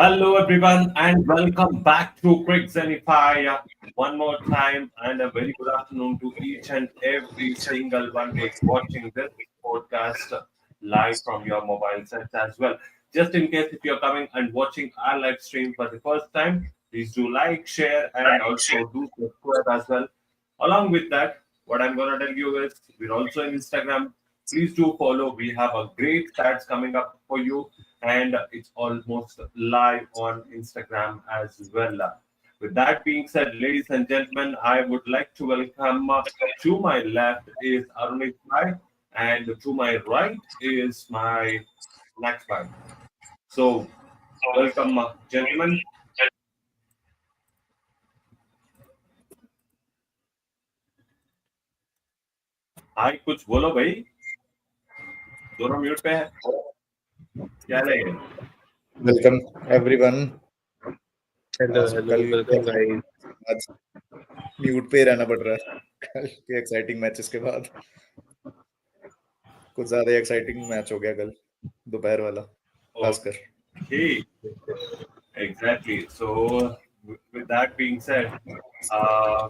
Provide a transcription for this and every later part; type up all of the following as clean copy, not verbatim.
Hello, everyone, and welcome back to Quick Zenify. One more time, and a very good afternoon to each and every single one who is watching this podcast live from your mobile sets as well. Just in case if you're coming and watching our live stream for the first time, please do like, share, and also do subscribe as well. Along with that, what I'm going to tell you is we're also on Instagram. Please do follow. We have a great stats coming up for you, and it's almost live on Instagram as well. With that being said, ladies and gentlemen, I would like to welcome to my left is Arunish Bhai, and to my right is my next Bhai. So, welcome, gentlemen. हाय कुछ बोलो भाई दोनों mute पे है क्या है ये welcome everyone. Hello आज हेलो कल वेलकम गाइस। आज म्यूट पे ही रहना पड़ रहा है कल के एक्साइटिंग मैचेस के बाद। कुछ ज्यादा एक्साइटिंग मैच हो गया कल दोपहर वाला खासकर। Okay, exactly. So, with that being said, uh,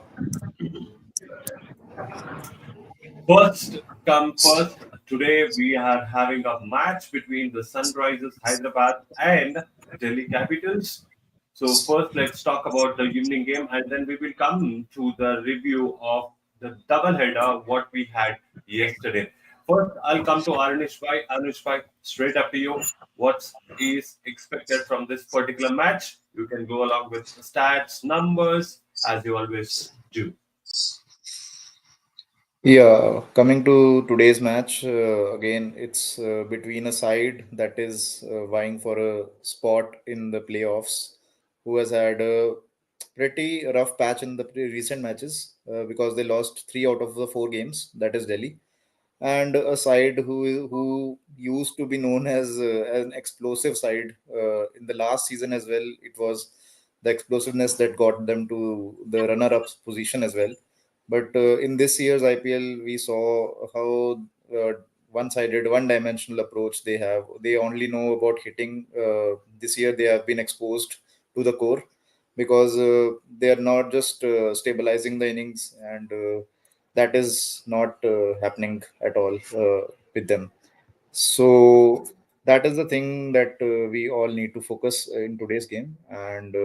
first come first, today we are having a match between the Sunrisers Hyderabad and Delhi Capitals. So, first let's talk about the evening game and then we will come to the review of the double header what we had yesterday. First, I'll come to Arnish Bhai. Arnish Bhai, straight up to you. What is expected from this particular match? You can go along with stats, numbers, as you always do. Yeah, coming to today's match, again, it's between a side that is vying for a spot in the playoffs, who has had a pretty rough patch in the recent matches because they lost 3 out of the 4 games. That is Delhi, and a side who used to be known as an explosive side in the last season as well. It was the explosiveness that got them to the runner-up position as well. But in this year's IPL, we saw how one-sided, one-dimensional approach they have. They only know about hitting. This year, they have been exposed to the core because they are not just stabilizing the innings, and that is not happening at all with them. So that is the thing that we all need to focus in today's game, and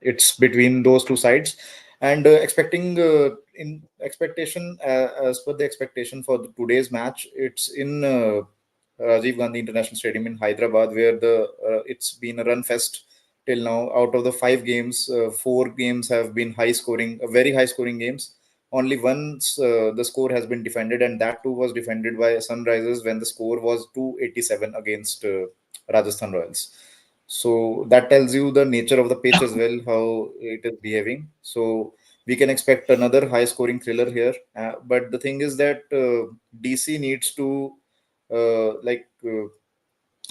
it's between those two sides. And expecting in expectation as per the expectation for today's match, it's in Rajiv Gandhi International Stadium in Hyderabad, where the it's been a run fest till now. Out of the 5 games, 4 games have been high scoring, very high scoring games. Only once the score has been defended, and that too was defended by Sunrisers when the score was 287 against Rajasthan Royals. So that tells you the nature of the pitch as well, how it is behaving. So we can expect another high scoring thriller here. But the thing is that DC needs to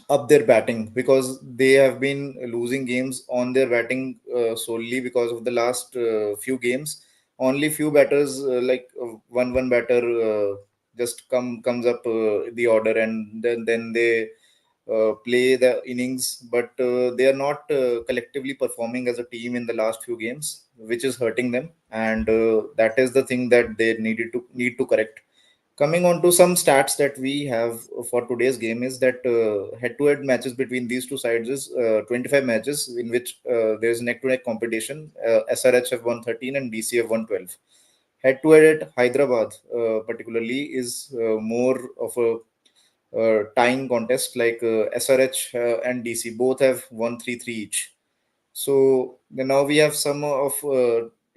up their batting because they have been losing games on their batting solely because of the last few games. Only few batters one batter just comes up the order, and then they play the innings, but they are not collectively performing as a team in the last few games, which is hurting them, and that is the thing that they need to correct. Coming on to some stats that we have for today's game is that head-to-head matches between these two sides is 25 matches in which there is neck-to-neck competition. SRH have won 13 and DC have won 12. Head-to-head at Hyderabad, particularly, is more of a tying contest. Like SRH and DC both have won 3-3 each. So now we have some of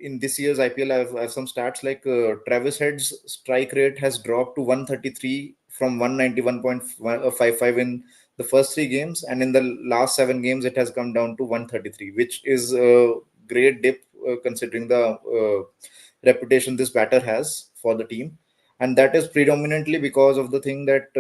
in this year's IPL. I have some stats like Travis Head's strike rate has dropped to 133 from 191.55 in the first 3 games, and in the last 7 games it has come down to 133, which is a great dip considering the reputation this batter has for the team. And that is predominantly because of the thing that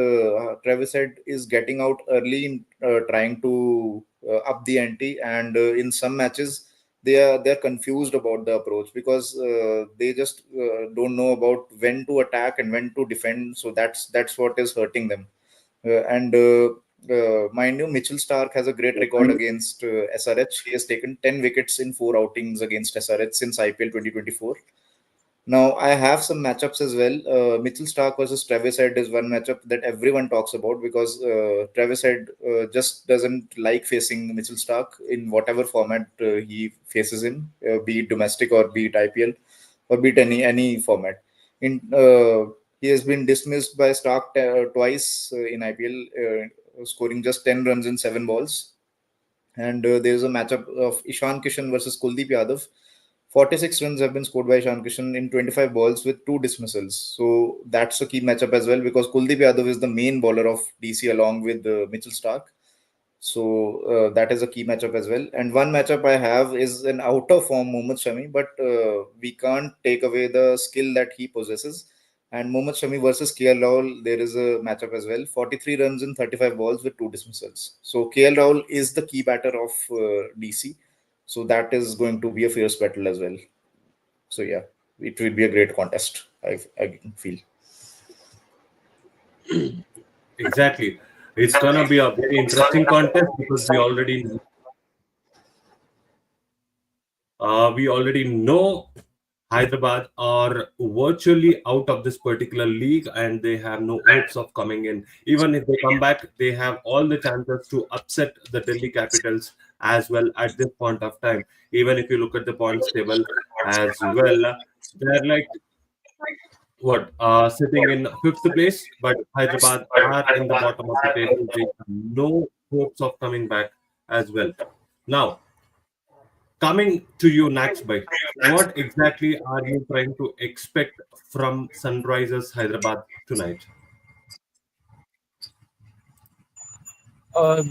Travis Head is getting out early in trying to up the ante, and in some matches they're confused about the approach because they just don't know about when to attack and when to defend. So that's what is hurting them. And Mind you, Mitchell Stark has a great record against SRH. He has taken 10 wickets in 4 outings against SRH since IPL 2024. Now, I have some matchups as well. Mitchell Stark versus Travis Head is one matchup that everyone talks about because Travis Head just doesn't like facing Mitchell Stark in whatever format he faces in, be it domestic or be it IPL or be it any format. He has been dismissed by Stark twice in IPL, scoring just 10 runs in 7 balls. And there is a matchup of Ishan Kishan versus Kuldeep Yadav. 46 runs have been scored by Ishan Kishan in 25 balls with 2 dismissals. So that's a key matchup as well because Kuldeep Yadav is the main bowler of DC along with Mitchell Stark. So that is a key matchup as well. And one matchup I have is an out of form Mohammad Shami, but we can't take away the skill that he possesses. And Mohammad Shami versus KL Rahul, there is a matchup as well. 43 runs in 35 balls with 2 dismissals. So KL Rahul is the key batter of DC. So that is going to be a fierce battle as well. So yeah, it will be a great contest. I feel. Exactly. It's gonna be a very interesting contest because we already know Hyderabad are virtually out of this particular league and they have no hopes of coming in. Even if they come back, they have all the chances to upset the Delhi Capitals as well at this point of time. Even if you look at the points table as well, they're like what sitting in fifth place, but Hyderabad are in the bottom of the table. They have no hopes of coming back as well. Now, coming to you next, by what exactly are you trying to expect from Sunrisers Hyderabad tonight?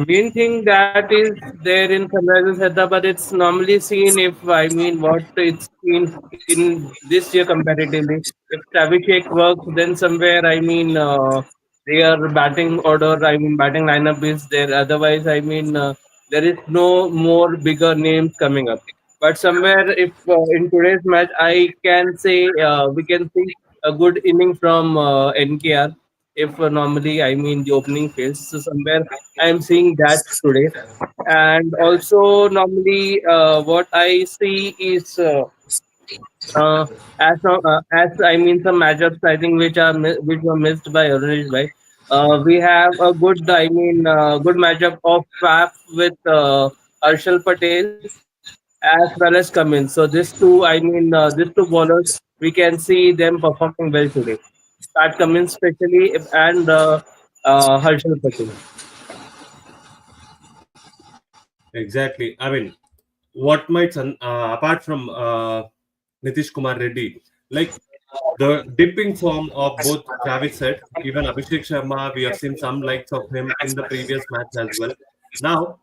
Main thing that is there in Sunrisers Hyderabad, it's normally seen if I mean what it's seen in this year comparatively. If Abhishek works, then somewhere I mean their batting order, I mean batting lineup is there. Otherwise, I mean there is no more bigger names coming up. But somewhere, if in today's match, I can say we can see a good inning from NKR. If normally, I mean the opening phase. So somewhere I am seeing that today. And also, normally, what I see is as I mean some matchups I think which were missed by Arunish bhai. We have a good I mean good matchup of Faf with Arshal Patel as well as Cummins. So these two I mean these two bowlers we can see them performing well today. Pat Cummins especially and Harshal Patel. Exactly. I mean, what might apart from Nitish Kumar Reddy, like the dipping form of both Travis said, even Abhishek Sharma, we have seen some likes of him in the previous match as well. Now,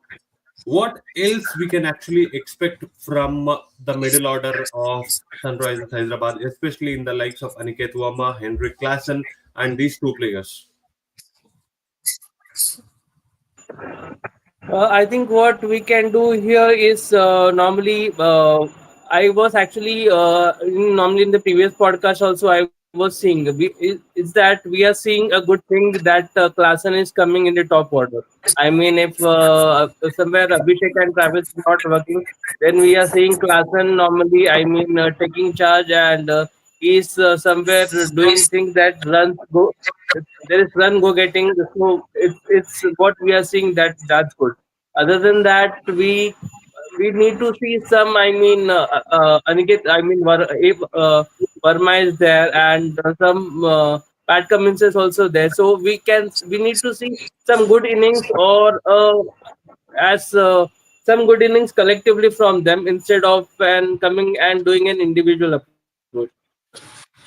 what else we can actually expect from the middle order of Sunrisers Hyderabad, especially in the likes of Aniket Verma, Henrik Klassen, and these two players? I think what we can do here is normally I was actually normally in the previous podcast also I was seeing is that we are seeing a good thing that Klaasen is coming in the top order. I mean, if somewhere Abhishek and Travis is not working, then we are seeing Klaasen normally. I mean, taking charge and he's somewhere doing things that runs go. There is run go getting. So it's what we are seeing that's good. Other than that, we need to see some. I mean, Aniket. I mean, if Verma is there and some Pat Cummins is also there, so we need to see some good innings or as some good innings collectively from them instead of and coming and doing an individual approach.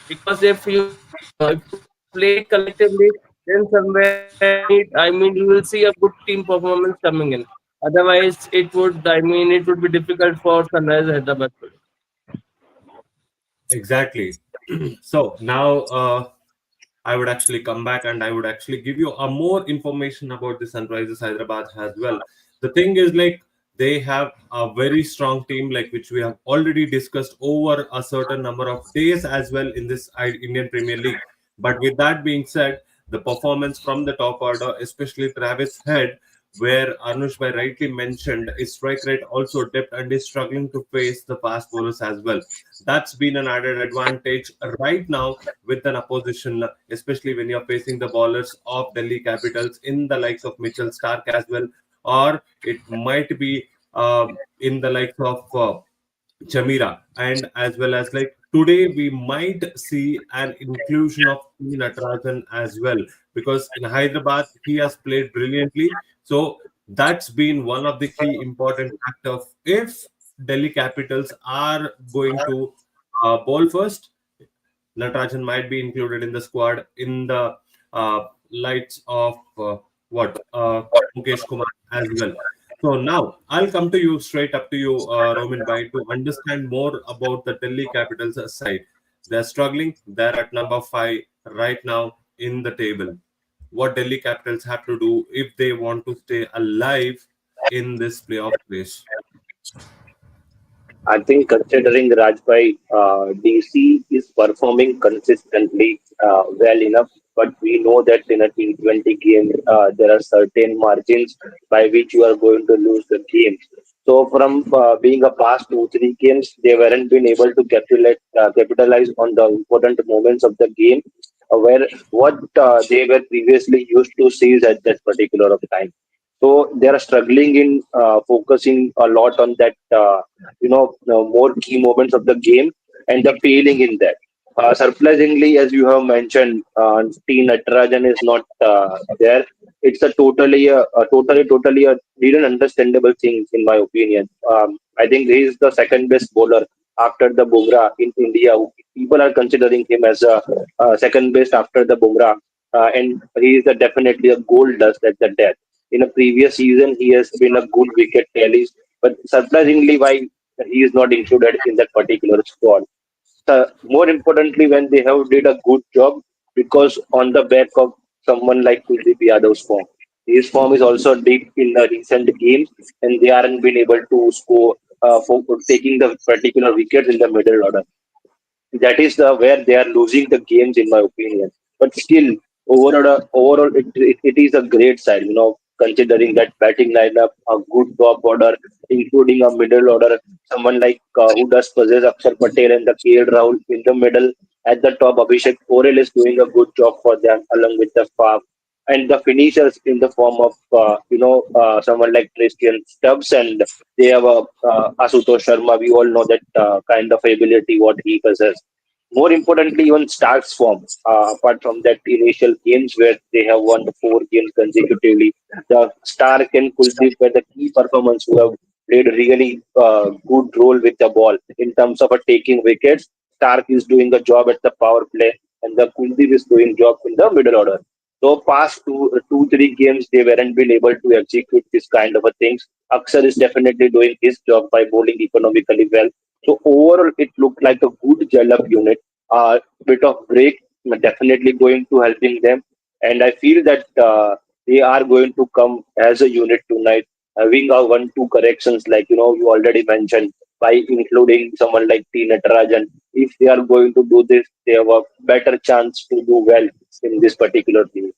Because if you play it collectively, then somewhere I mean you will see a good team performance coming in. Otherwise, it would be difficult for Sunrise Hyderabad today. Exactly. So now I would actually come back and I would actually give you a more information about the Sunrisers Hyderabad as well. The thing is, like, they have a very strong team, like which we have already discussed over a certain number of days as well in this Indian Premier League. But with that being said, The performance from the top order, especially Travis Head, where Anush Bhai rightly mentioned, his strike rate also dipped and is struggling to face the fast bowlers as well. That's been an added advantage right now with an opposition, especially when you're facing the bowlers of Delhi Capitals in the likes of Mitchell Stark as well, or it might be in the likes of Chamira, and as well as like today we might see an inclusion of P. Natarajan as well, because in Hyderabad he has played brilliantly. So that's been one of the key important factors. If Delhi Capitals are going to bowl first, Natarajan might be included in the squad in the lights of what Mukesh Kumar as well. So now I'll come to you straight up to you, Roman Bhai, to understand more about the Delhi Capitals side. They're struggling. They're at number 5 right now in the table. What Delhi Capitals have to do if they want to stay alive in this playoff race? I think considering Rajbhai, DC is performing consistently well enough, but we know that in a T20 game, there are certain margins by which you are going to lose the game. So from being a past 2, 3 games, they weren't been able to capitalize on the important moments of the game, where what they were previously used to seize at that particular of time. So they are struggling in focusing a lot on that, more key moments of the game, and the failing in that. Surprisingly, as you have mentioned, T. Natarajan is not there. It's totally a really understandable thing in my opinion. I think he is the second best bowler after the Bumrah in India. People are considering him as a second best after the Bumrah, and he is definitely a gold dust at the death. In a previous season, he has been a good wicket tallies, but surprisingly, why he is not included in that particular squad. More importantly, when they have did a good job, because on the back of someone like Kuldeep Yadav's form, his form is also deep in the recent games, and they aren't been able to score for taking the particular wickets in the middle order. That is the where they are losing the games in my opinion. But still, overall, it is a great side, considering that batting lineup, a good top order, including a middle order, someone like who does possess Akshar Patel and the KL Rahul in the middle. At the top, Abhishek Porel is doing a good job for them along with the Faf, and the finishers in the form of someone like Christian Stubbs, and they have Asutosh Sharma. We all know that kind of ability what he possesses. More importantly, even Stark's form. Apart from that initial games where they have won the 4 games consecutively, the Stark and Kuldeep were the key performance who have played a really good role with the ball in terms of taking wickets. Stark is doing a job at the power play, and the Kuldeep is doing job in the middle order. So past 3 games, they weren't been able to execute this kind of a things. Akshar is definitely doing his job by bowling economically well. So overall, it looked like a good gel-up unit. Bit of break definitely going to helping them, and I feel that they are going to come as a unit tonight, having a 1-2 corrections like you already mentioned by including someone like T. Natarajan. If they are going to do this, they have a better chance to do well in this particular team.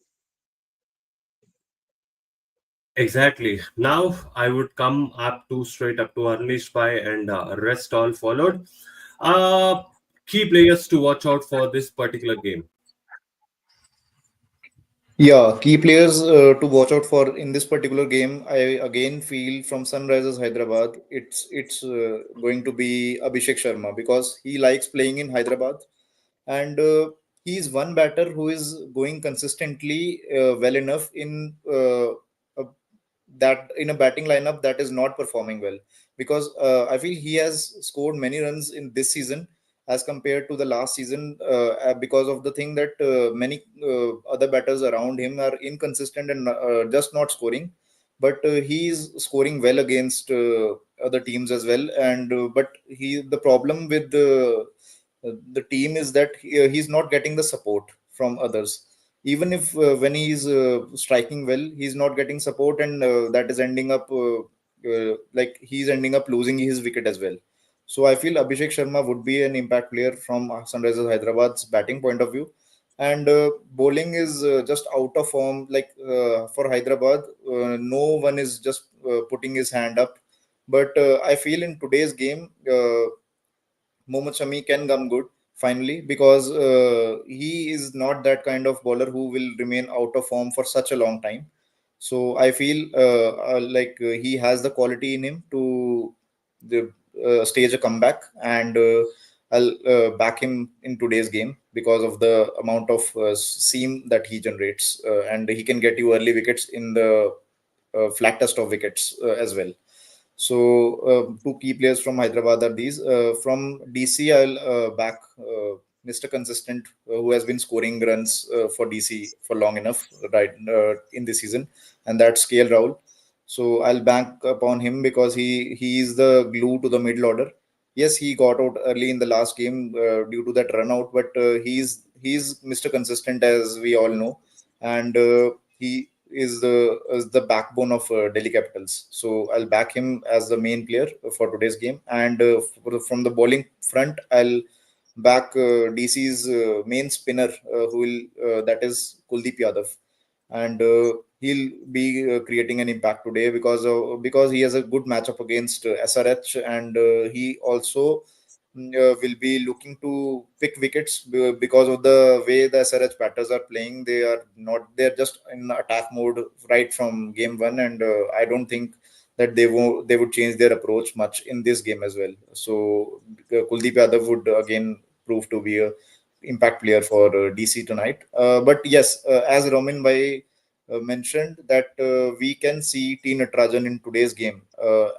Exactly. Now I would come up to straight up to Unleashed by and rest all followed. Uh, Key players to watch out for this particular game. Yeah, key players to watch out for in this particular game. I again feel from Sunrisers Hyderabad, it's going to be Abhishek Sharma because he likes playing in Hyderabad, and he is one batter who is going consistently well enough a, that in a batting lineup that is not performing well, because I feel he has scored many runs in this season as compared to the last season, because of the thing that many other batters around him are inconsistent and just not scoring, but he is scoring well against other teams as well. And but he the problem with the team is that he's not getting the support from others. Even if when he's striking well, he's not getting support, and that is ending up like he's ending up losing his wicket as well. So I feel Abhishek Sharma would be an impact player from Sunrisers Hyderabad's batting point of view. and bowling is just out of form. Like for Hyderabad, no one is just putting his hand up. But I feel in today's game, Mohammad Shami can come good finally, because he is not that kind of bowler who will remain out of form for such a long time. So I feel he has the quality in him to stage a comeback, and I'll back him in today's game because of the amount of seam that he generates, and he can get you early wickets in the flattest of wickets as well. So two key players from Hyderabad are these. From DC, I'll back Mr. Consistent, who has been scoring runs for DC for long enough, right, in this season, and that's KL Rahul. So I'll bank upon him because he is the glue to the middle order. Yes, he got out early in the last game due to that run out, but he's Mr. Consistent, as we all know, and he is the backbone of Delhi Capitals. So I'll back him as the main player for today's game. And from the bowling front, I'll back DC's main spinner, who will that is Kuldeep Yadav, and he'll be creating an impact today because he has a good matchup against SRH, and he also will be looking to pick wickets because of the way the SRH batters are playing. They're just in attack mode right from game one, and I don't think that they would change their approach much in this game as well. So Kuldeep Yadav would again prove to be a impact player for DC tonight. But yes, as Roman Bhai mentioned, that we can see T Natarajan in today's game,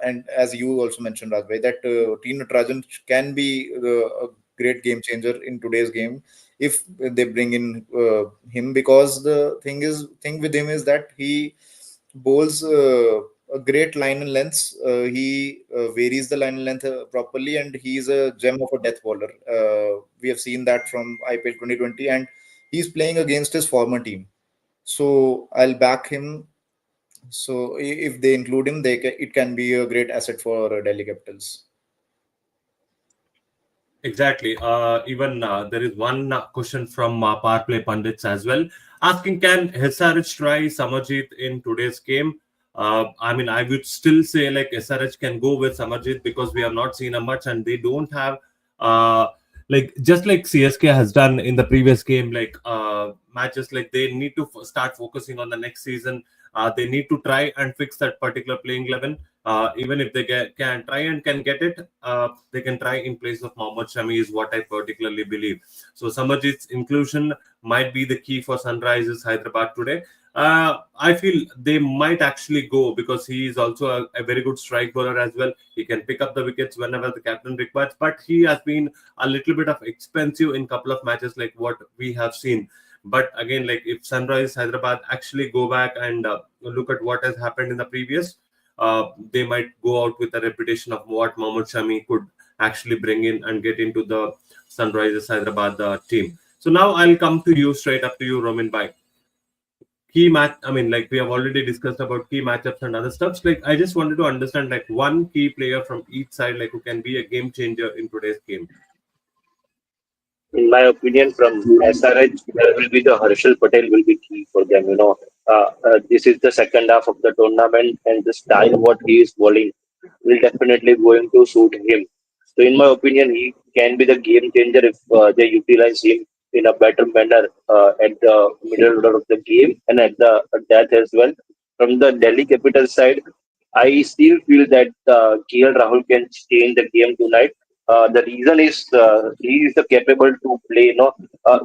and as you also mentioned, Rajbhai, that T Natarajan can be a great game changer in today's game if they bring in him, because the thing with him is that he bowls a great line and lengths. He varies the line and length properly, and he's a gem of a death bowler. We have seen that from IPL 2020, and he's playing against his former team. So I'll back him. So if they include him, it can be a great asset for Delhi Capitals. Exactly. Even there is one question from Power Play Pundits as well, asking, can SRH try Samarjit in today's game? I mean, I would still say like SRH can go with Samarjit because we have not seen a much, and they don't have uh, like just like CSK has done in the previous game, like matches. Like they need to start focusing on the next season. They need to try and fix that particular playing 11. Even if they can try and can get it, they can try in place of Mohammad Shami is what I particularly believe. So Samarjit's inclusion might be the key for Sunrisers Hyderabad today. I feel they might actually go because he is also a very good strike bowler as well. He can pick up the wickets whenever the captain requires, but he has been a little bit of expensive in couple of matches like what we have seen. But again, like if Sunrise Hyderabad actually go back and look at what has happened in the previous, they might go out with a reputation of what Mohammad Shami could actually bring in and get into the Sunrisers Hyderabad team. So now I'll come to you, straight up to you, Romin Bhai. Key match, I mean, like we have already discussed about key matchups and other stuffs. Like I just wanted to understand like one key player from each side, like who can be a game changer in today's game. In my opinion, from SRH, there will be the Harshal Patel will be key for them. This is the second half of the tournament, and the style what he is bowling will definitely going to suit him. So, in my opinion, he can be the game changer if they utilize him in a better manner at the middle order of the game and at the at that as well. From the Delhi Capital side, I still feel that KL Rahul can change the game tonight. The reason is he is the capable to play,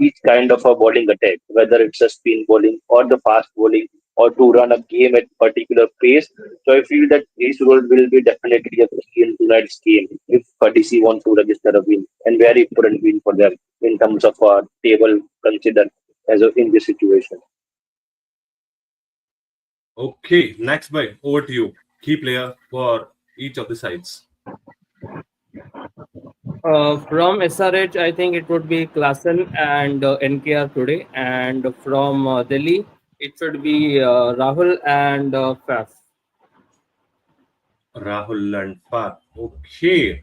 each kind of a bowling attack, whether it's a spin bowling or the fast bowling or to run a game at particular pace. So I feel that this role will be definitely a key in tonight's game if DC want to register a win, and very important win for them in terms of table considered as of in this situation. Okay, next by over to you. Key player for each of the sides. From SRH, I think it would be Klassen and NKR today, and from Delhi, it should be Rahul and Faf. Rahul and Fat. Okay.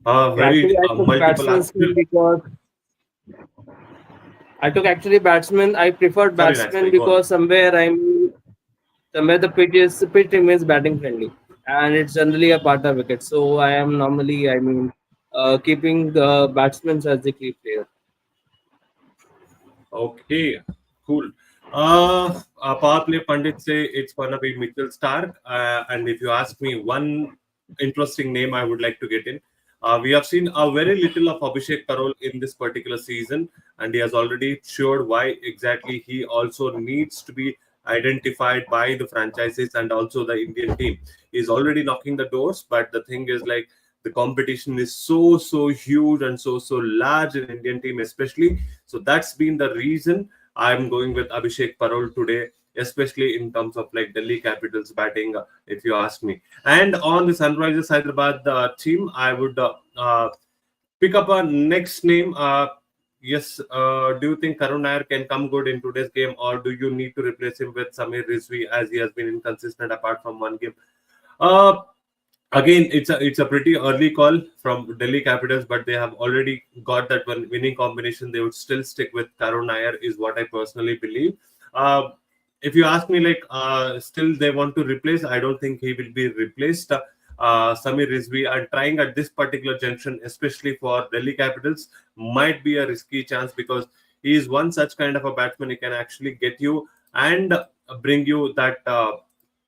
Yeah, actually, Very I took multiple batsman's team action. because I took actually batsman. I preferred Sorry, nice batsman bhai. Go on. because somewhere the pitch remains batting friendly, and it's generally a partner wicket. So I am normally, keeping the batsmen as the key player. Okay, cool. Power play pundits say it's gonna be Mitchell Stark. And if you ask me one interesting name I would like to get in, we have seen a very little of Abhishek Karol in this particular season, and he has already showed why exactly he also needs to be identified by the franchises and also the Indian team. He's already knocking the doors, but the thing is like the competition is so huge and so large in Indian team especially. So that's been the reason I'm going with Abhishek Parol today, especially in terms of like Delhi Capitals batting, if you ask me. And on the Sunrisers Hyderabad team, I would pick up a next name. Yes, do you think Karun Nair can come good in today's game, or do you need to replace him with Samir Rizvi as he has been inconsistent apart from one game? Uh, Again, it's a pretty early call from Delhi Capitals, but they have already got that one winning combination. They would still stick with Karun Nair, is what I personally believe. Uh, if you ask me, like, still they want to replace, I don't think he will be replaced. Samir Rizvi are trying at this particular junction, especially for Delhi Capitals, might be a risky chance because he is one such kind of a batsman. He can actually get you and bring you that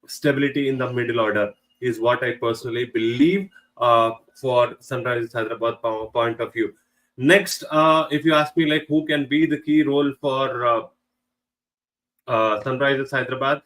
stability in the middle order is what I personally believe for Sunrisers Hyderabad point of view. Next, if you ask me, like who can be the key role for Sunrisers Hyderabad,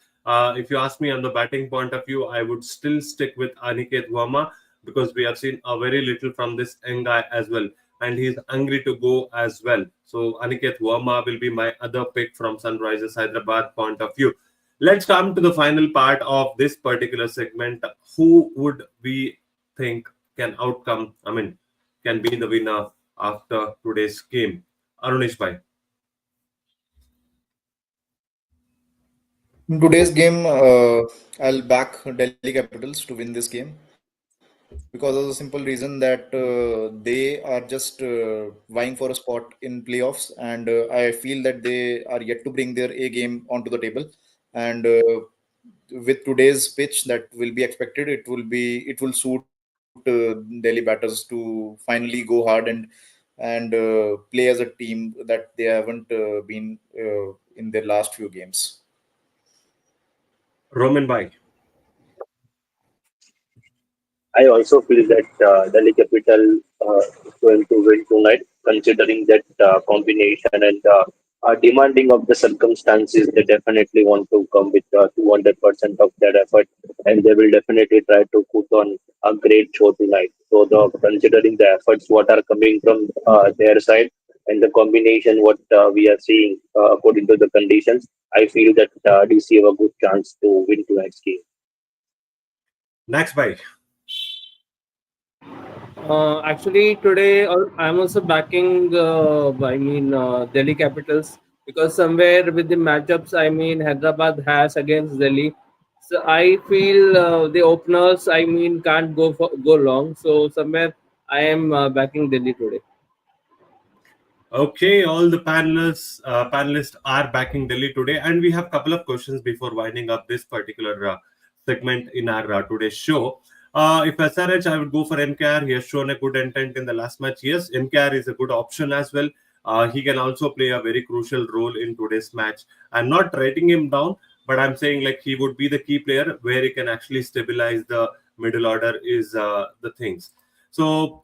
if you ask me on the batting point of view, I would still stick with Aniket Verma because we have seen a very little from this young guy as well, and he's hungry to go as well. So Aniket Verma will be my other pick from Sunrisers Hyderabad point of view. Let's come to the final part of this particular segment. Who would we think can outcome? I mean, can be the winner after today's game? Arunish bhai. In today's game, I'll back Delhi Capitals to win this game because of the simple reason that they are just vying for a spot in playoffs, and I feel that they are yet to bring their A game onto the table. And with today's pitch that will be expected, it will suit Delhi batters to finally go hard and play as a team that they haven't been in their last few games. Roman bhai. I also feel that Delhi Capital is going to win tonight, considering that combination and demanding of the circumstances. They definitely want to come with 200% of their effort, and they will definitely try to put on a great show tonight. So, considering the efforts what are coming from their side and the combination what we are seeing according to the conditions, I feel that DC have a good chance to win tonight's game. Next bhai. Actually, today I'm also backing. Delhi Capitals because somewhere with the matchups, Hyderabad has against Delhi. So I feel the openers, can't go long. So somewhere I am backing Delhi today. Okay, all the panelists are backing Delhi today, and we have a couple of questions before winding up this particular segment in our today's show. If SRH, I would go for NKR. He has shown a good intent in the last match. Yes, NKR is a good option as well. He can also play a very crucial role in today's match. I'm not writing him down, but I'm saying like he would be the key player where he can actually stabilize the middle order is the things. So,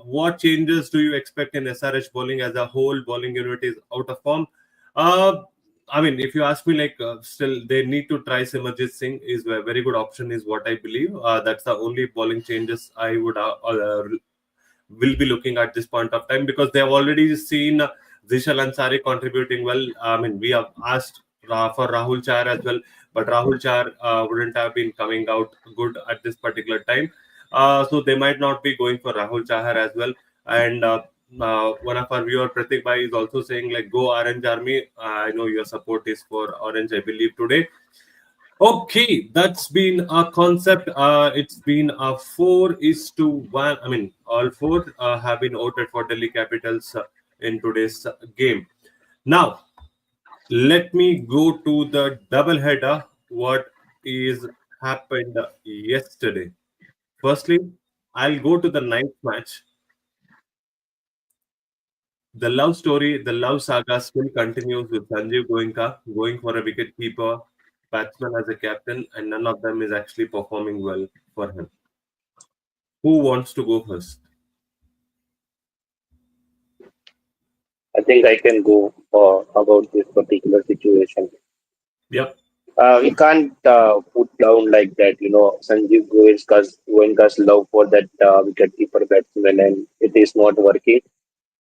what changes do you expect in SRH bowling as a whole? Bowling unit is out of form. Uh, I mean, if you ask me, like, still they need to try Simarjit Singh is a very good option, is what I believe. That's the only bowling changes I would will be looking at this point of time because they have already seen Zishal Ansari contributing well. I mean, we have asked for Rahul Char as well, but Rahul Char wouldn't have been coming out good at this particular time. So they might not be going for Rahul Chahar as well. And one of our viewer, Pratik Bhai, is also saying like, go Orange Army. I know your support is for Orange, I believe, today. Okay, that's been a concept. It's been a 4-1. I mean, all four have been voted for Delhi Capitals in today's game. Now, let me go to the double header. What is happened yesterday? Firstly, I'll go to the ninth match. The love story, the love saga still continues with Sanjeev Goenka going for a wicket keeper, batsman as a captain, and none of them is actually performing well for him. Who wants to go first? I think I can go about this particular situation. Yep. We can't put down like that, Sanjeev Goenka's love for that wicketkeeper batsman, and it is not working.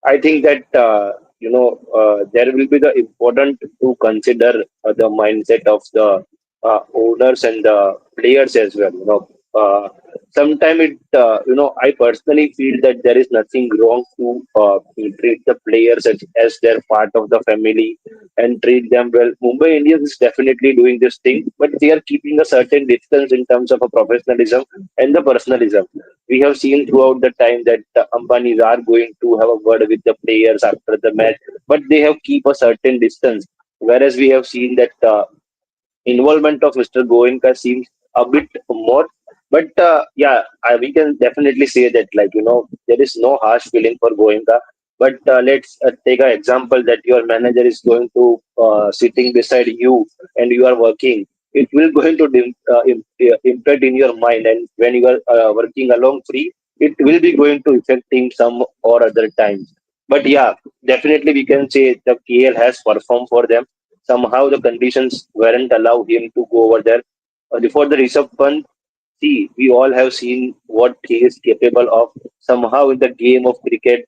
I think that there will be the important to consider the mindset of the owners and the players as well. Sometimes I personally feel that there is nothing wrong to treat the players as their part of the family and treat them well. Mumbai Indians is definitely doing this thing, but they are keeping a certain distance in terms of a professionalism and the personalism. We have seen throughout the time that the Ambanis are going to have a word with the players after the match, but they have keep a certain distance. Whereas we have seen that involvement of Mr. Goenka seems a bit more. But yeah, we can definitely say that, like, there is no harsh feeling for Goenka. But let's take an example that your manager is going to sitting beside you and you are working. It will going to impact in your mind, and when you are working along free, it will be going to affect him some or other times. But yeah, definitely we can say the KL has performed for them. Somehow the conditions weren't allow him to go over there. Before the Rishabh Pant, see, we all have seen what he is capable of. Somehow in the game of cricket,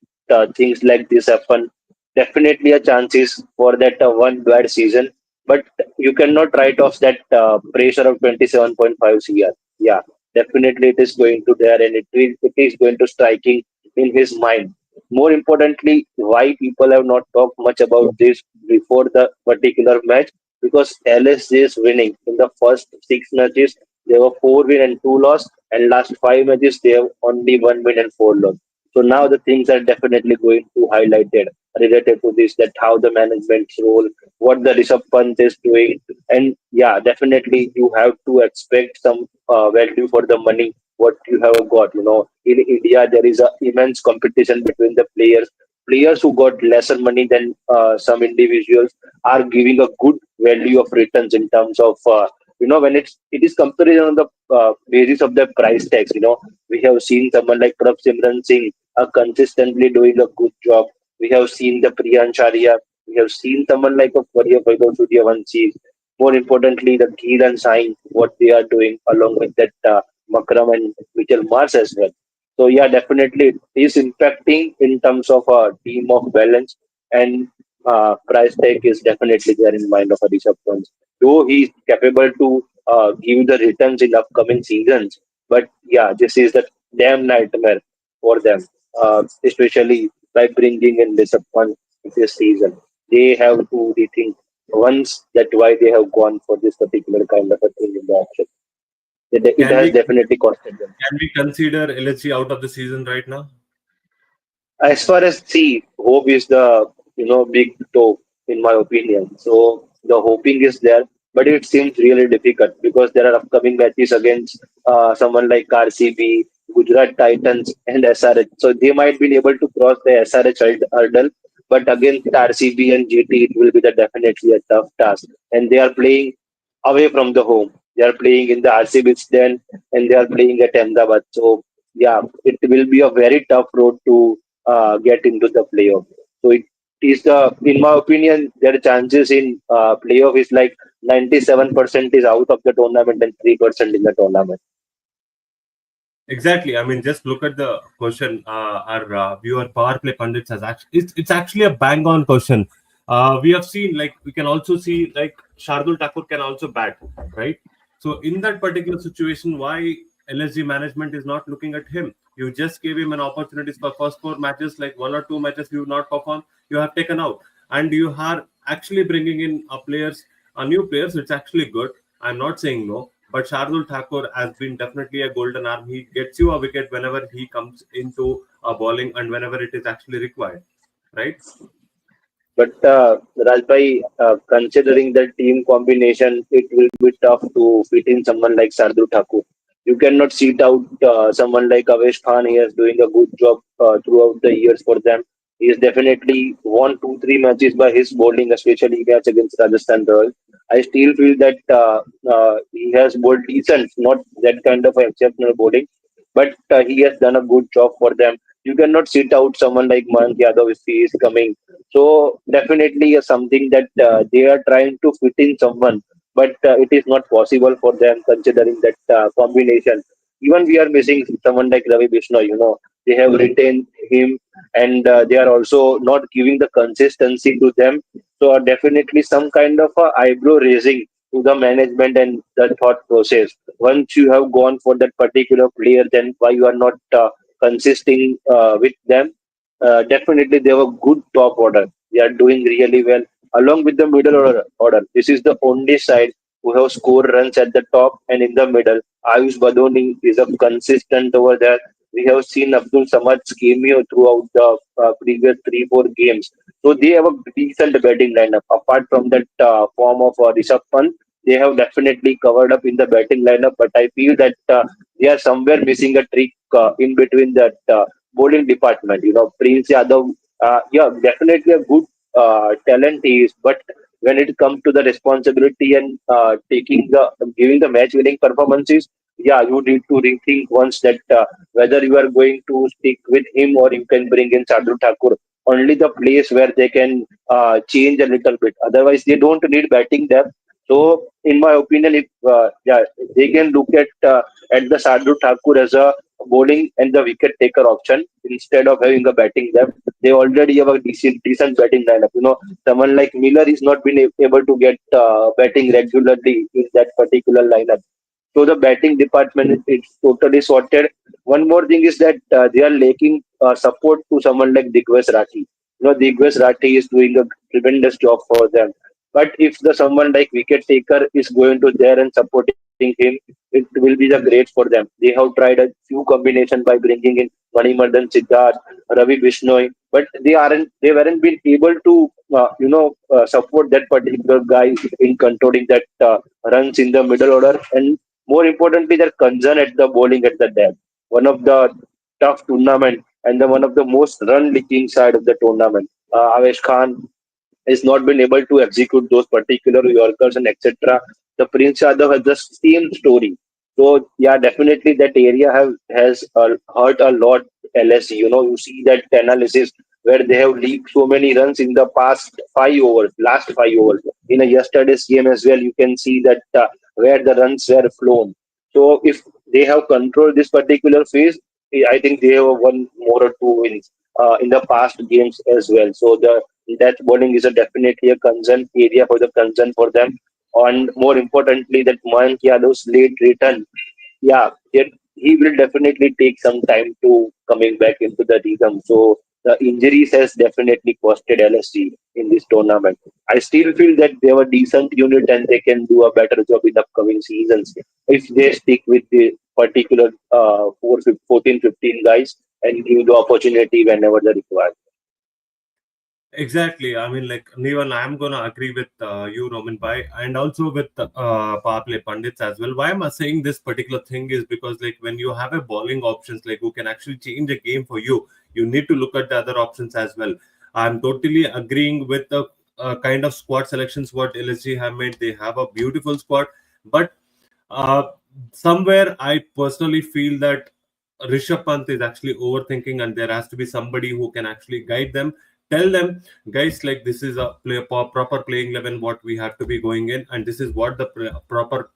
things like this happen. Definitely a chances for that one bad season, but you cannot write off that pressure of 27.5 CR. Yeah, definitely it is going to there, and it is going to striking in his mind. More importantly, why people have not talked much about this before the particular match, because LSJ is winning in the first six matches. They were four win and two loss, and last five matches they have only one win and four loss. So now the things are definitely going to highlighted related to this, that how the management's role, what the Rishabh Pant is doing, and yeah, definitely you have to expect some value for the money what you have got. In India there is a immense competition between the players. Players who got lesser money than some individuals are giving a good value of returns in terms of when it is comparison on the basis of the price tags. We have seen someone like Prabh Simran Singh consistently doing a good job. We have seen the Priyan Sharia. We have seen someone like a Vaidya Vaibhav Suryavanshi. More importantly, the Geer and Sain, what they are doing along with that Makram and Mitchell Mars as well. So yeah, definitely it is impacting in terms of a team of balance, and price tag is definitely there in mind of Rishabh Pant. Though he is capable to give the returns in upcoming seasons, but yeah, this is the damn nightmare for them, especially by bringing in Rishabh Pant this season. They have to rethink once that why they have gone for this particular kind of a thing in the option. It Can has we definitely costed them. can we consider LHG out of the season right now? As far as see, hope is the big toe in my opinion. So the hoping is there, but it seems really difficult because there are upcoming matches against someone like RCB, Gujarat Titans, and SRH. So they might be able to cross the SRH hurdle, but against RCB and GT, it will be definitely a tough task. And they are playing away from the home. They are playing in the RCB's den, and they are playing at Ahmedabad. So yeah, it will be a very tough road to get into the playoff. So it is in my opinion, their chances in playoff is like 97% is out of the tournament and 3% in the tournament. Exactly. I mean, just look at the question. Our viewer power play pundits has actually it's actually a bang on question. We have seen, like, we can also see, like, Shardul Thakur can also bat, right? So in that particular situation, why LSG management is not looking at him? You just gave him an opportunity for first four matches, like one or two matches you not perform, you have taken out, and you are actually bringing in a new players. It's actually good. I'm not saying no, but Shardul Thakur has been definitely a golden arm. He gets you a wicket whenever he comes into a bowling and whenever it is actually required, right? But Rajbhai, considering the team combination, it will be tough to fit in someone like Sardar Thakur. You cannot seat out someone like Avesh Khan. He is doing a good job throughout the years for them. He has definitely won 2, 3 matches by his bowling, especially match against Rajasthan Royals. I still feel that he has bowled decent, not that kind of exceptional bowling, but he has done a good job for them. You cannot sit out someone like Mayank Yadav if he is coming. So definitely something that they are trying to fit in someone, but it is not possible for them considering that combination. Even we are missing someone like Ravi Vishnu. They have retained him, and they are also not giving the consistency to them. So definitely some kind of eyebrow raising to the management and the thought process. Once you have gone for that particular player, then why you are not consisting with them? Definitely they have a good top order. They are doing really well along with the middle order. This is the only side who have scored runs at the top and in the middle. Ayush Badoni is a consistent over there. We have seen Abdul Samad's cameo throughout the previous 3, 4 games. So they have a decent batting lineup. Apart from that form of Rishabh Pant, they have definitely covered up in the batting lineup. But I feel that they are somewhere missing a trick in between that bowling department. Prince Yadav, yeah, definitely a good talent he is, but when it comes to the responsibility and taking the giving the match winning performances, yeah, you need to rethink once that whether you are going to stick with him or you can bring in Sadhu Thakur. Only the place where they can change a little bit. Otherwise, they don't need batting depth. So, in my opinion, if yeah, they can look at the Sadhu Thakur as a bowling and the wicket taker option instead of having a batting depth. They already have a decent batting lineup. Someone like Miller is not been able to get batting regularly in that particular lineup. So the batting department is totally sorted. One more thing is that they are lacking support to someone like Digvesh Rathi. Digvesh Rathi is doing a tremendous job for them. But if the someone like wicket taker is going to there and supporting him, it will be the great for them. They have tried a few combination by bringing in Manimardan Siddharth, Ravi Bishnoi, but they weren't been able to support that particular guy in controlling that runs in the middle order, and more importantly, their concern at the bowling at the depth. One of the tough tournament and one of the most run leaking side of the tournament. Avesh Khan has not been able to execute those particular Yorkers and etc. The Prince Yadav has the same story. So yeah, definitely that area has hurt a lot. LSE, you see that analysis where they have leaked so many runs in the past 5 overs, last 5 overs. In a yesterday's game as well, you can see that where the runs were flown. So if they have controlled this particular phase, I think they have won more or two wins in the past games as well. So the death bowling is definitely a concern area for the concern for them. And more importantly, that Mayank Yadav's late return, yeah, he will definitely take some time to coming back into the rhythm. So the injuries has definitely costed LSC in this tournament. I still feel that they have a decent unit and they can do a better job in upcoming seasons if they stick with the particular 14, 15 guys and give the opportunity whenever they require. Exactly. I mean, like, Neval, I'm going to agree with you, Roman Bhai, and also with Power Play Pandits as well. Why am I saying this particular thing is because, like, when you have a bowling options, like, who can actually change a game for you, you need to look at the other options as well. I'm totally agreeing with the kind of squad selections what LSG have made. They have a beautiful squad, but uh, somewhere I personally feel that Rishabh Pant is actually overthinking, and there has to be somebody who can actually guide them. Tell them, guys, like this is a proper playing 11 what we have to be going in, and this is what the proper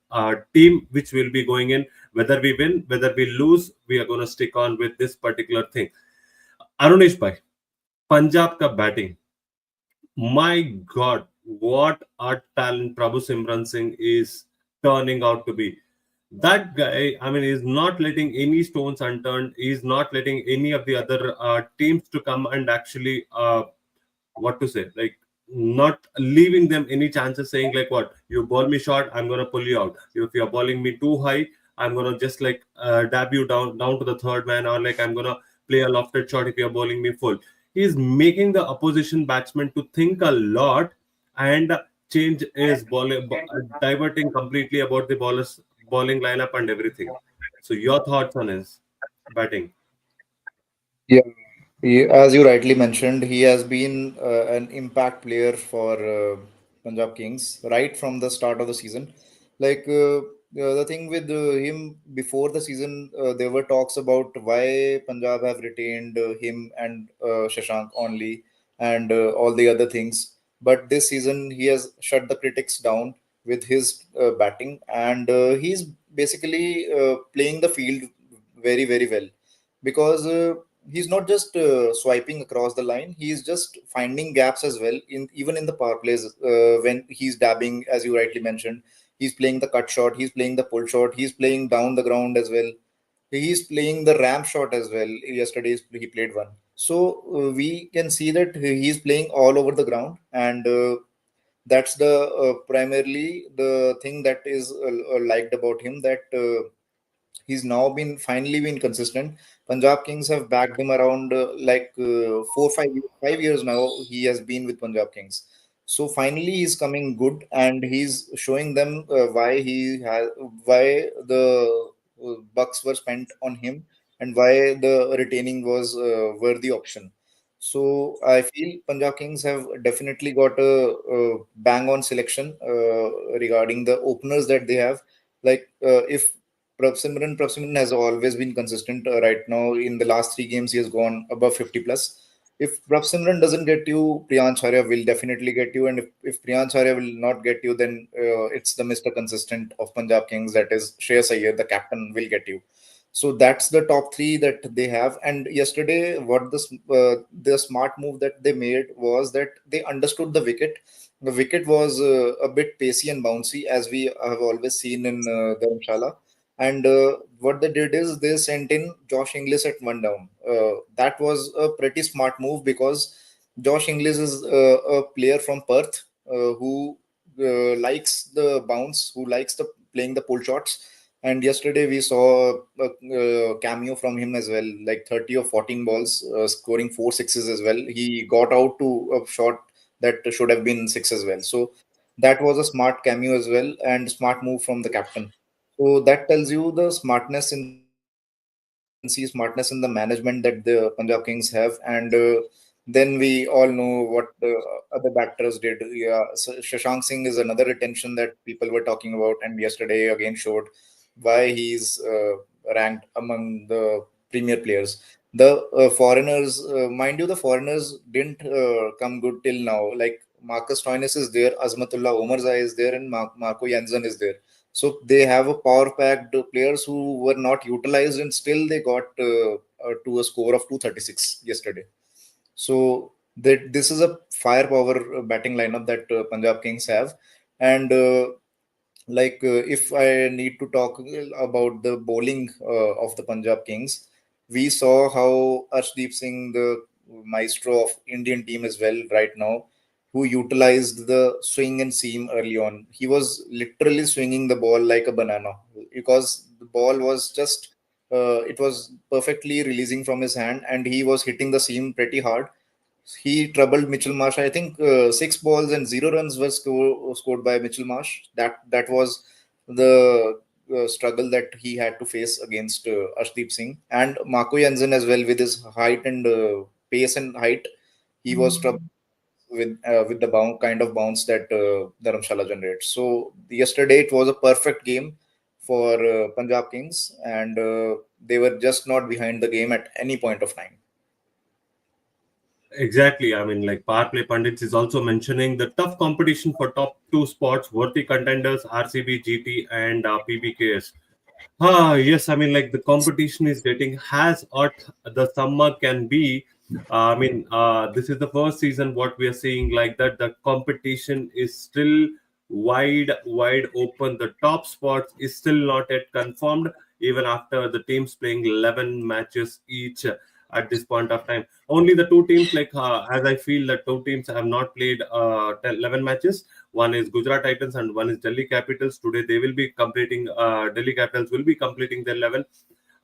team which will be going in. Whether we win, whether we lose, we are going to stick on with this particular thing. Arunesh bhai, Punjab ka batting, my God, what a talent Prabhu Simran Singh is turning out to be. That guy, I mean, is not letting any stones unturned. He's not letting any of the other teams to come and actually, what to say, like, not leaving them any chances, saying like, what, you ball me short, I'm going to pull you out. If you're balling me too high, I'm going to just like dab you down to the third man, or like I'm going to play a lofted shot if you're bowling me full. He's making the opposition batsman to think a lot and change his diverting completely about the ballers bowling lineup and everything. So your thoughts on his batting? Yeah, as you rightly mentioned, he has been an impact player for Punjab Kings right from the start of the season. Like the thing with him before the season, there were talks about why Punjab have retained him and Shashank only and all the other things. But this season, he has shut the critics down with his batting, and he's basically playing the field very, very well because he's not just swiping across the line, he's just finding gaps as well in even in the power plays when he's dabbing, as you rightly mentioned. He's playing the cut shot, he's playing the pull shot, he's playing down the ground as well, he's playing the ramp shot as well. Yesterday he played one. So we can see that he's playing all over the ground, and that's the primarily the thing that is liked about him, that he's now been finally been consistent. Punjab Kings have backed him around 5 years now. He has been with Punjab Kings. So finally, he's coming good, and he's showing them why the bucks were spent on him, and why the retaining was worthy option. So I feel Punjab Kings have definitely got a bang on selection regarding the openers that they have. Like if Prabhsimran has always been consistent. Right now, in the last 3 games, he has gone above 50 plus. If Prabhsimran doesn't get you, Priyansh Arya will definitely get you. And if Priyansh Arya will not get you, then it's the Mr. Consistent of Punjab Kings, that is Shreyas Iyer, the captain, will get you. So that's the top three that they have. And yesterday, the smart move that they made was that they understood the wicket. The wicket was a bit pacey and bouncy, as we have always seen in Dharamshala. And what they did is they sent in Josh Inglis at one down. That was a pretty smart move because Josh Inglis is a player from Perth who likes the bounce, who likes the playing the pull shots. And yesterday we saw a cameo from him as well, like 30 or 14 balls, scoring four sixes as well. He got out to a shot that should have been six as well. So that was a smart cameo as well, and smart move from the captain. So that tells you the smartness in the captaincy, smartness in the management that the Punjab Kings have. And then we all know what the other batters did. Yeah, so Shashank Singh is another retention that people were talking about, and yesterday again showed why he's ranked among the premier players. The foreigners, mind you, the foreigners didn't come good till now. Like Marcus Stoinis is there, Azmatullah Omarzai is there, and Marco Jansen is there. So they have a power packed players who were not utilized, and still they got to a score of 236 yesterday. So that this is a firepower batting lineup that Punjab Kings have. And if I need to talk about the bowling of the Punjab Kings, we saw how Arshdeep Singh, the maestro of Indian team as well, right now, who utilized the swing and seam early on. He was literally swinging the ball like a banana because the ball was just it was perfectly releasing from his hand, and he was hitting the seam pretty hard. He troubled Mitchell Marsh. I think 6 balls and 0 runs were scored by Mitchell Marsh. That was the struggle that he had to face against Ashdeep Singh and Marco Jansen as well, with his height and pace and height. He was troubled with the kind of bounce that Dharamshala generates. So yesterday it was a perfect game for Punjab Kings, and they were just not behind the game at any point of time. Exactly. I mean, like Power Play Pundits is also mentioning the tough competition for top two spots, worthy contenders RCB, GT, and PBKS. Ah, yes, I mean, like the competition is getting as hot the summer can be. This is the first season what we are seeing like that. The competition is still wide open. The top spots is still not yet confirmed, even after the teams playing 11 matches each at this point of time. Only the two teams, as I feel, that two teams have not played 11 matches. One is Gujarat Titans and one is Delhi Capitals. Today they will be completing. Delhi Capitals will be completing their 11.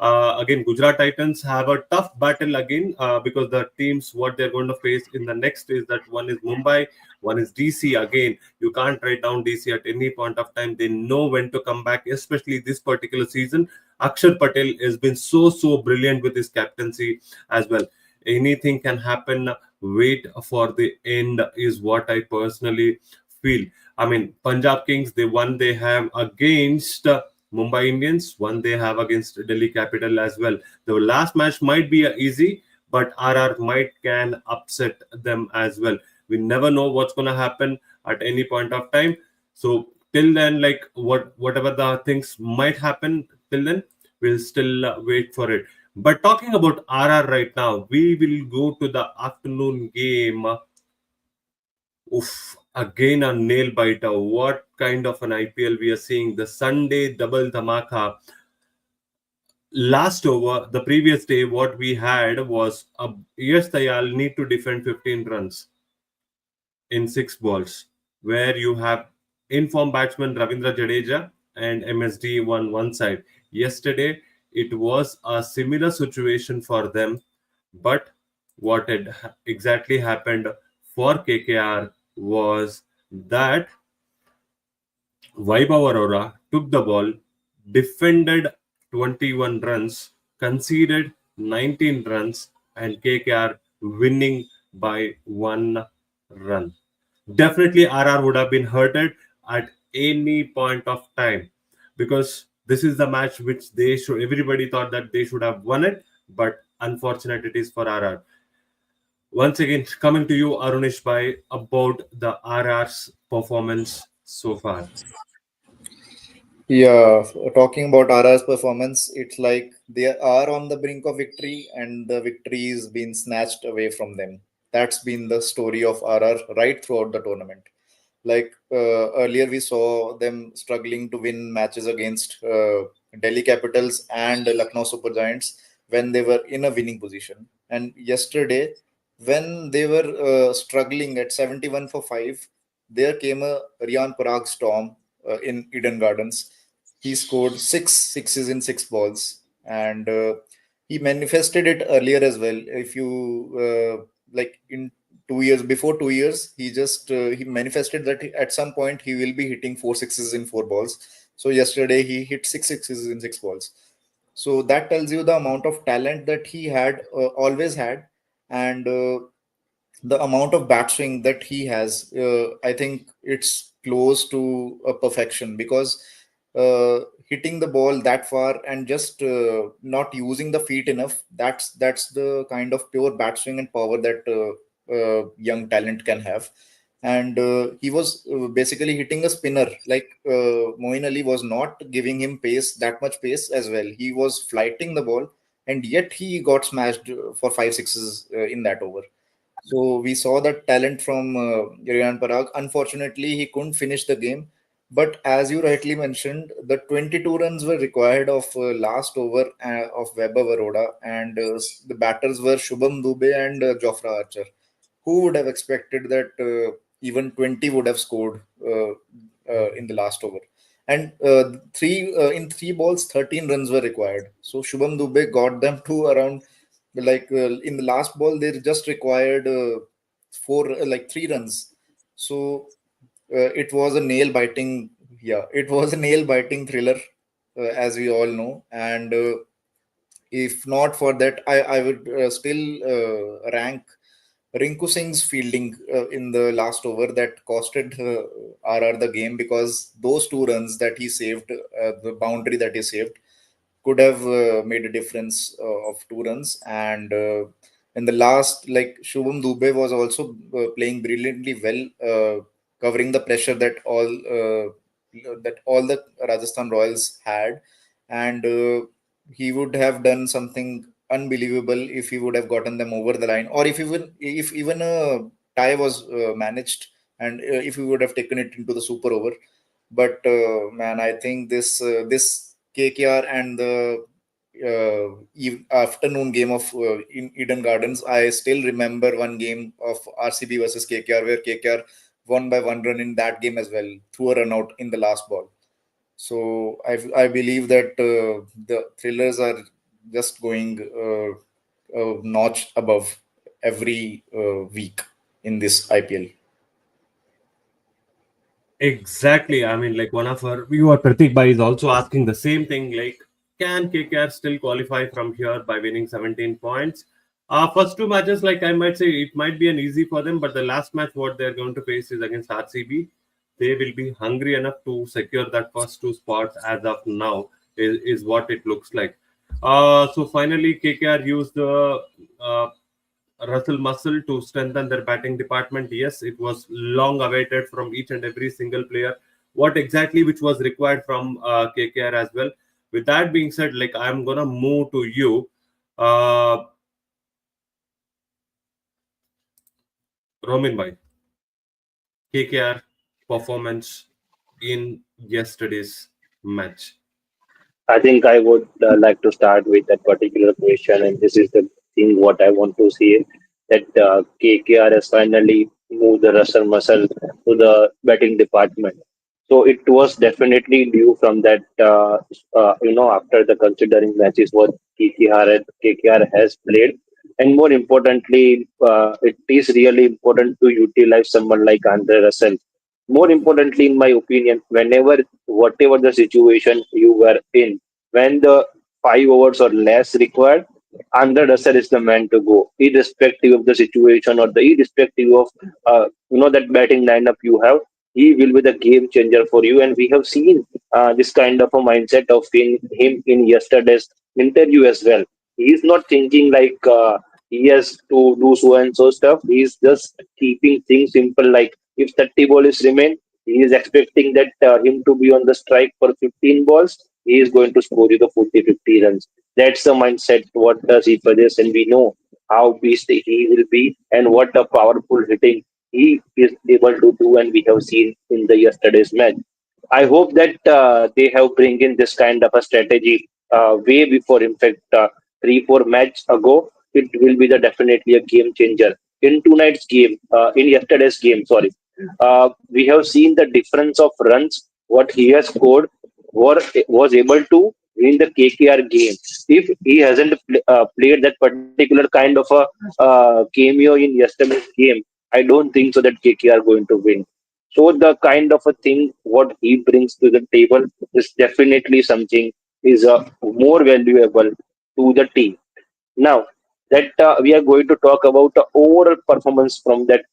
Again, Gujarat Titans have a tough battle again because the teams what they're going to face in the next is that one is Mumbai, one is DC. Again, you can't write down DC at any point of time. They know when to come back, especially this particular season. Akshar Patel has been so brilliant with his captaincy as well. Anything can happen. Wait for the end is what I personally feel. I mean, Punjab Kings, they won, they have against Mumbai Indians, one they have against Delhi Capital as well. The last match might be easy, but RR might can upset them as well. We never know what's going to happen at any point of time. So till then, like whatever the things might happen, till then we'll still wait for it. But talking about RR right now, we will go to the afternoon game. Oof, again a nail biter. What kind of an IPL we are seeing? The Sunday double dhamaka. Last over, the previous day, what we had was a Yes Dayal need to defend 15 runs in 6 balls, where you have informed batsman Ravindra Jadeja and MSD on one side. Yesterday, it was a similar situation for them, but what had exactly happened for KKR was that Vaibhav Arora took the ball, defended 21 runs, conceded 19 runs, and KKR winning by 1 run. Definitely, RR would have been hurted at any point of time because this is the match which they should. Everybody thought that they should have won it, but unfortunate it is for RR. Once again, coming to you, Arunish Bhai, about the RR's performance so far. Yeah, talking about RR's performance, it's like they are on the brink of victory and the victory is being snatched away from them. That's been the story of RR right throughout the tournament. Like earlier, we saw them struggling to win matches against Delhi Capitals and Lucknow Super Giants when they were in a winning position. And yesterday, when they were struggling at 71 for 5, there came a Riyan Parag storm in Eden Gardens. He scored six sixes in 6 balls, and he manifested it earlier as well. If you like in 2 years, before 2 years, he manifested that at some point he will be hitting four sixes in 4 balls. So yesterday he hit six sixes in 6 balls. So that tells you the amount of talent that he had always had, and the amount of bat swing that he has, I think it's close to a perfection because hitting the ball that far and just not using the feet enough, that's the kind of pure bat swing and power that young talent can have. And he was basically hitting a spinner. Like Moeen Ali was not giving him pace, that much pace as well. He was flighting the ball, and yet he got smashed for five sixes in that over. So we saw that talent from Riyan Parag. Unfortunately, he couldn't finish the game. But as you rightly mentioned, the 22 runs were required of last over of Weber Varoda, and the batters were Shubham Dubey and Jofra Archer. Who would have expected that even 20 would have scored in the last over? And three in 3 balls, 13 runs were required. So Shubham Dubey got them to around, like in the last ball they just required four like 3 runs. So it was a nail biting, yeah, it was a nail biting thriller, as we all know. And if not for that, I would still rank Rinku Singh's fielding in the last over that costed RR the game, because those 2 runs that he saved, the boundary that he saved, could have made a difference of 2 runs. And in the last, like Shubham Dubey was also playing brilliantly well, covering the pressure that all the Rajasthan Royals had. And he would have done something unbelievable if he would have gotten them over the line, or if even a tie was managed, and if he would have taken it into the super over. But man, I think this KKR and the afternoon game of in Eden Gardens, I still remember one game of RCB versus KKR where KKR won by 1 run in that game as well through a run out in the last ball. So I believe that the thrillers are just going a notch above every week in this IPL. Exactly. I mean, like one of our viewer, Pratik Bhai, is also asking the same thing. Like, can KKR still qualify from here by winning 17 points? First two matches, like I might say, it might be an easy for them, but the last match, what they're going to face is against RCB. They will be hungry enough to secure that first two spots as of now, is what it looks like. So finally, KKR used the Russell Muscle to strengthen their batting department. Yes, it was long awaited from each and every single player. What exactly which was required from KKR as well. With that being said, like I'm gonna move to you, uh, Romin Bhai. KKR performance in yesterday's match. I think I would like to start with that particular question, and this is the thing what I want to see that KKR has finally moved the Russell Muscle to the betting department. So it was definitely due from that, after the considering matches what KKR has played, and more importantly, it is really important to utilize someone like Andre Russell. More importantly, in my opinion, whatever the situation you were in, when the 5 overs or less required, Andre Russell is the man to go, irrespective of the situation or the irrespective of that batting lineup you have. He will be the game changer for you, and we have seen this kind of a mindset of him in yesterday's interview as well. He is not thinking like he has to do so and so stuff. He is just keeping things simple. Like if 30 balls remain, he is expecting that him to be on the strike for 15 balls. He is going to score you the 40-50 runs. That's the mindset what he possesses, and we know how beast he will be and what a powerful hitting he is able to do, and we have seen in the yesterday's match. I hope that they have bring in this kind of a strategy way before. In fact, 3-4 match ago, it will be the definitely a game changer. In tonight's game, in yesterday's game, sorry, we have seen the difference of runs what he has scored was able to win the KKR game. If he hasn't played that particular kind of a cameo in yesterday's game, I don't think so that KKR going to win. So the kind of a thing what he brings to the table is definitely something is more valuable to the team. Now that we are going to talk about the overall performance from that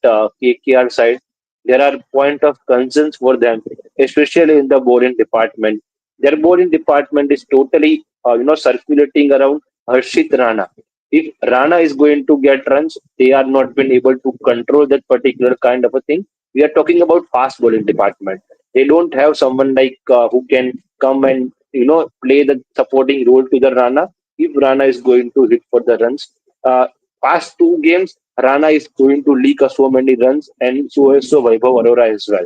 KKR side, there are point of concerns for them, especially in the bowling department. Their bowling department is totally, circulating around Harshit Rana. If Rana is going to get runs, they are not been able to control that particular kind of a thing. We are talking about fast bowling department. They don't have someone like who can come and play the supporting role to the Rana if Rana is going to hit for the runs. Uh, Past two games, Rana is going to leak us so many runs, and so is so Vaibhav Arora as well.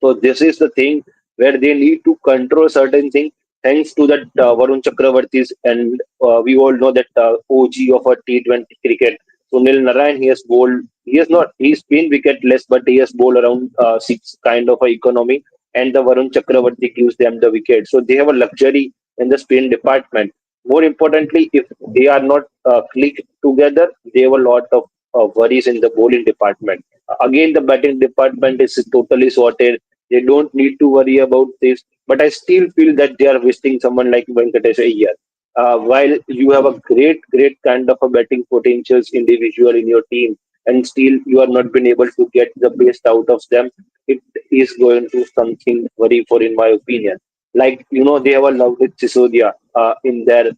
So this is the thing where they need to control certain things. Thanks to that Varun Chakravartis, and we all know that OG of a T20 cricket, Sunil Narayan, he has bowled. He has not. He's been wicketless, but he has bowled around six kind of a economy, and the Varun Chakravarti gives them the wicket. So they have a luxury in the spin department. More importantly, if they are not clicked together, they have a lot of worries in the bowling department. Again, the batting department is totally sorted. They don't need to worry about this. But I still feel that they are wasting someone like Venkatesh Iyer. While you have a great kind of a batting potentials individual in your team, and still you are not been able to get the best out of them, it is going to something worry for, in my opinion. Like they have a Lovlit Sisodia in their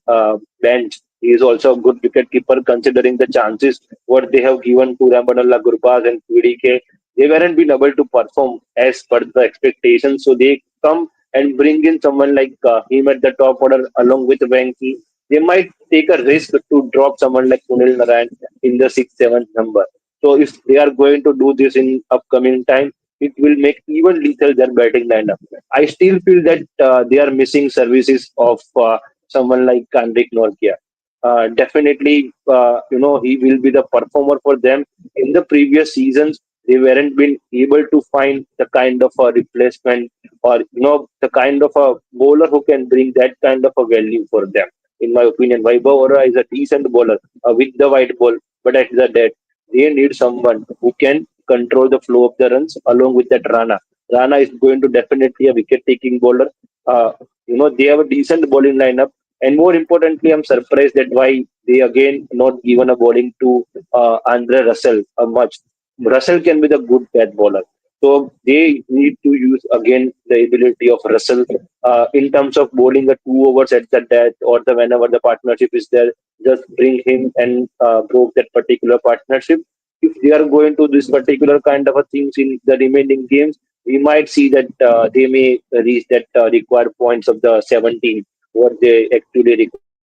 bench. He is also a good wicket keeper considering the chances what they have given to Ramanullah Gurbaz and PDK. They weren't been able to perform as per the expectations. So they come and bring in someone like him at the top order along with Venki. They might take a risk to drop someone like Sunil Narayan in the sixth, seventh number. So if they are going to do this in upcoming time, it will make even lethal their batting lineup. I still feel that they are missing services of someone like Kanrik Norkia. Definitely, he will be the performer for them. In the previous seasons, they weren't been able to find the kind of a replacement or the kind of a bowler who can bring that kind of a value for them. in my opinion. Vaibhav Ora is a decent bowler with the white ball, but at the dead, they need someone who can control the flow of the runs along with that Rana. Rana is going to definitely a wicket-taking bowler. They have a decent bowling lineup, and more importantly, I'm surprised that why they again not given a bowling to Andre Russell much. Russell can be the good bat bowler. So they need to use again the ability of Russell in terms of bowling the 2 overs at the death or the whenever the partnership is there. Just bring him and broke that particular partnership. If they are going to this particular kind of a things in the remaining games, we might see that they may reach that required points of the 17, what they actually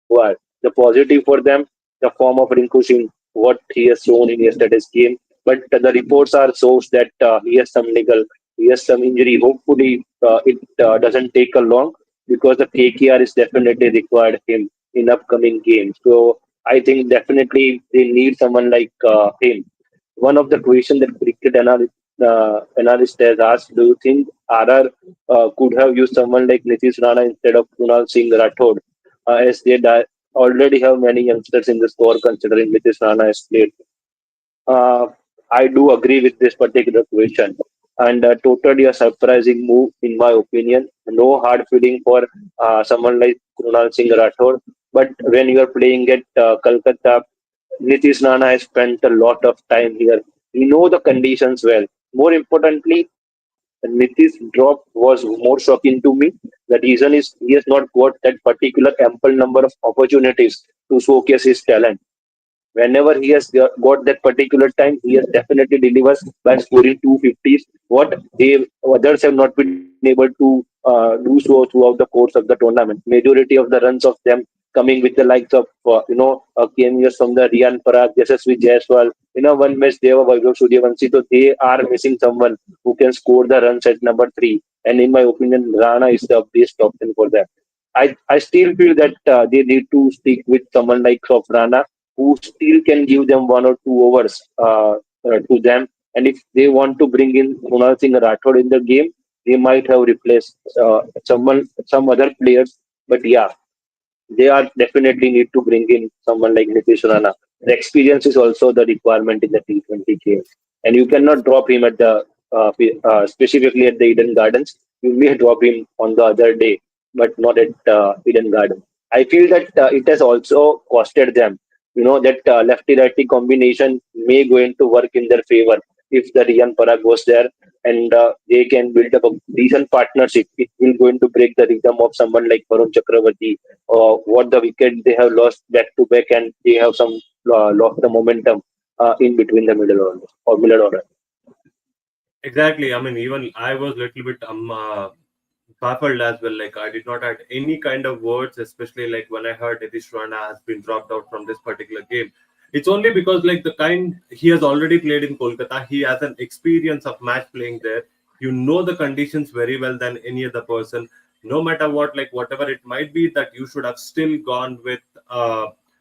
require. The positive for them, the form of Rinku Singh, what he has shown in yesterday's game. But the reports are shows that he has some niggle, he has some injury. Hopefully, it doesn't take a long because the KKR is definitely required him in upcoming games. So I think definitely they need someone like him. One of the questions that analyst has asked, do you think RR could have used someone like Nitish Rana instead of Kunal Singh Rathod, as they already have many youngsters in the score considering Nitish Rana has played? Uh, I do agree with this particular question, and totally a surprising move in my opinion. No hard feeling for someone like Kunal Singh Rathod, but when you are playing at Kolkata, Nitish Rana has spent a lot of time here. We know the conditions well. More importantly, Nitish drop was more shocking to me. The reason is he has not got that particular ample number of opportunities to showcase his talent. Whenever he has got that particular time, he has definitely delivers by scoring 250s. What they others have not been able to do so throughout the course of the tournament. Majority of the runs of them coming with the likes of cameos from the Riyan Parag, Yashasvi Jaiswal. One match they were Vaibhav Suryavanshi, so they are missing someone who can score the runs at number three. And in my opinion, Rana is the best option for them. I still feel that they need to stick with someone like Rana who still can give them 1 or 2 overs to them. And if they want to bring in Kunal Singh Rathod in the game, they might have replaced some other players. But yeah, they are definitely need to bring in someone like Nitish Rana. The experience is also the requirement in the T20 game, and you cannot drop him at the specifically at the Eden Gardens. You may drop him on the other day, but not at Eden Garden. I feel that it has also costed them. That lefty righty combination may going to work in their favor if the Riyan Parag goes there and they can build up a decent partnership. It will going to break the rhythm of someone like Varun Chakravarti or what the wicket they have lost back to back and they have some lost the momentum in between the middle order or middle order. Exactly. I mean, even I was little bit baffled as well. Like I did not add any kind of words, especially like when I heard Nitish Rana has been dropped out from this particular game. It's only because like the kind he has already played in Kolkata, he has an experience of match playing there. You know the conditions very well than any other person. No matter what, like whatever it might be, that you should have still gone with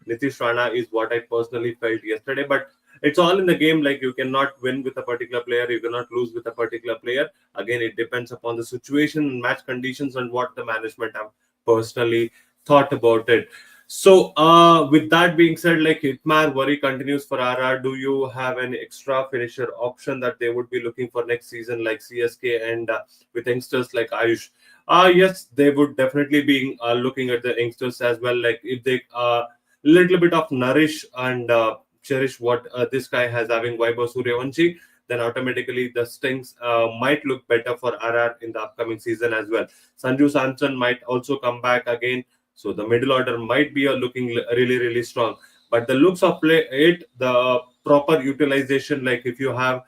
Nitish Rana is what I personally felt yesterday. But it's all in the game. Like you cannot win with a particular player, you cannot lose with a particular player. Again, it depends upon the situation, match conditions, and what the management have personally thought about it. So, with that being said, like Hitmar worry continues for RR. Do you have an extra finisher option that they would be looking for next season, like CSK and with youngsters like Ayush? Yes, they would definitely be looking at the youngsters as well. Like if they little bit of nourish and cherish what this guy has having Vaibhav Suryavanshi, then automatically the Stings might look better for RR in the upcoming season as well. Sanju Samson might also come back again, so the middle order might be looking really really strong. But the looks of play, the proper utilization, like if you have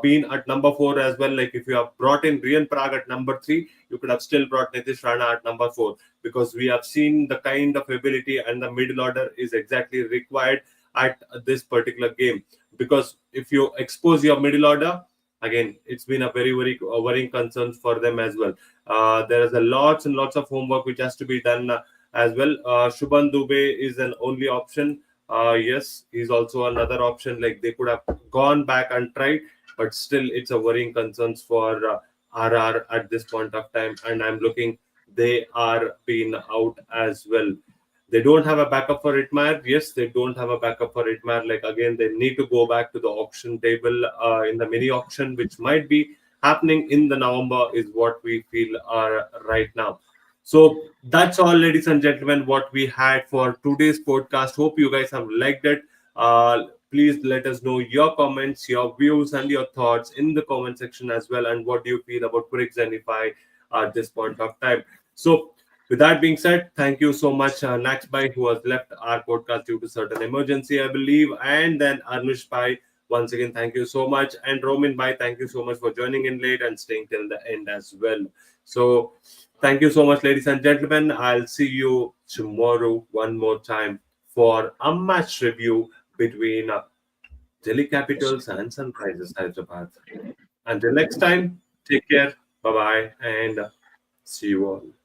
been at number 4 as well, like if you have brought in Riyan Parag at number 3, you could have still brought Nitish Rana at number 4, because we have seen the kind of ability and the middle order is exactly required at this particular game. Because if you expose your middle order, again, it's been a very very worrying concern for them as well. There is a lots and lots of homework which has to be done as well. Shubhan Dubey is an only option. Yes, he's also another option. Like they could have gone back and tried, but still it's a worrying concerns for RR at this point of time. And I'm looking, they are being out as well. They don't have a backup for Itmar. Yes, they don't have a backup for Itmar. Like again, they need to go back to the auction table in the mini auction, which might be happening in the November, is what we feel right now. So that's all, ladies and gentlemen, what we had for today's podcast. Hope you guys have liked it. Please let us know your comments, your views, and your thoughts in the comment section as well. And what do you feel about Quick Zenify at this point of time? So with that being said, thank you so much, Nax Bhai, who has left our podcast due to certain emergency, I believe, and then Arnush Bhai. Once again, thank you so much, and Roman Bhai, thank you so much for joining in late and staying till the end as well. So, thank you so much, ladies and gentlemen. I'll see you tomorrow one more time for a match review between Delhi Capitals and Sunrisers Hyderabad. Until next time, take care, bye bye, and see you all.